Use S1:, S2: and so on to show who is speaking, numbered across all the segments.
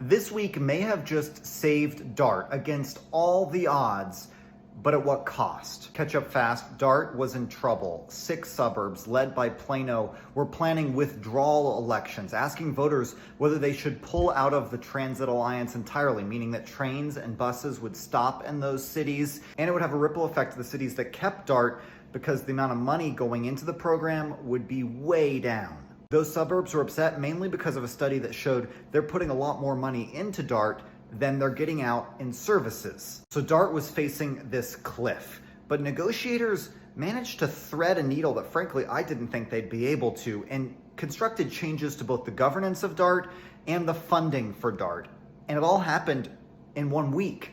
S1: This week may have just saved DART against all the odds, but at what cost? Catch up fast, DART was in trouble. 6 suburbs, led by Plano, were planning withdrawal elections, asking voters whether they should pull out of the Transit Alliance entirely, meaning that trains and buses would stop in those cities, and it would have a ripple effect to the cities that kept DART because the amount of money going into the program would be way down. Those suburbs were upset mainly because of a study that showed they're putting a lot more money into DART than they're getting out in services. So DART was facing this cliff, but negotiators managed to thread a needle that frankly I didn't think they'd be able to, and constructed changes to both the governance of DART and the funding for DART. And it all happened in 1 week.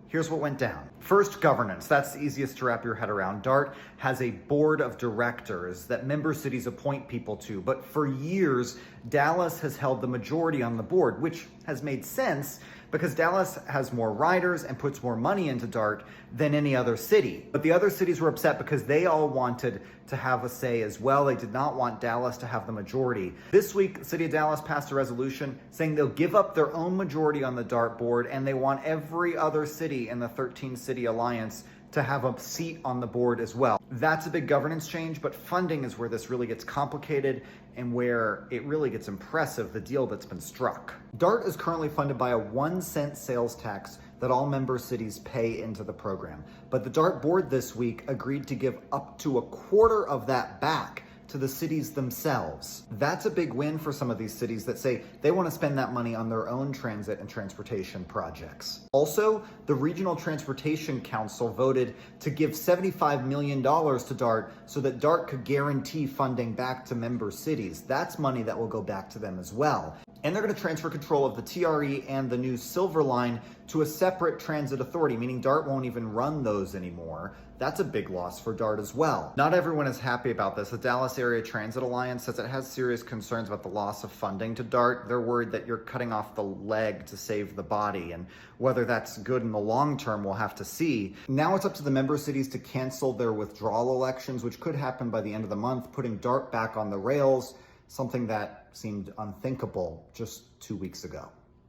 S1: Here's what went down. First, governance. That's the easiest to wrap your head around. DART has a board of directors that member cities appoint people to, but for years, Dallas has held the majority on the board, which has made sense because Dallas has more riders and puts more money into DART than any other city. But the other cities were upset because they all wanted to have a say as well. They did not want Dallas to have the majority. This week, the city of Dallas passed a resolution saying they'll give up their own majority on the DART board, and they want every other city in the 13-city alliance to have a seat on the board as well. That's a big governance change, but funding is where this really gets complicated and where it really gets impressive, the deal that's been struck. DART is currently funded by a 1-cent sales tax that all member cities pay into the program. But the DART board this week agreed to give up to a quarter of that back to the cities themselves. That's a big win for some of these cities that say they want to spend that money on their own transit and transportation projects. Also, the Regional Transportation Council voted to give $75 million to DART so that DART could guarantee funding back to member cities. That's money that will go back to them as well. And they're going to transfer control of the TRE and the new Silver Line to a separate transit authority, meaning DART won't even run those anymore. That's a big loss for DART as well. Not everyone is happy about this. The Dallas Area Transit Alliance says it has serious concerns about the loss of funding to DART. They're worried that you're cutting off the leg to save the body, and whether that's good in the long term, we'll have to see. Now it's up to the member cities to cancel their withdrawal elections, which could happen by the end of the month, putting DART back on the rails, something that seemed unthinkable just 2 weeks ago.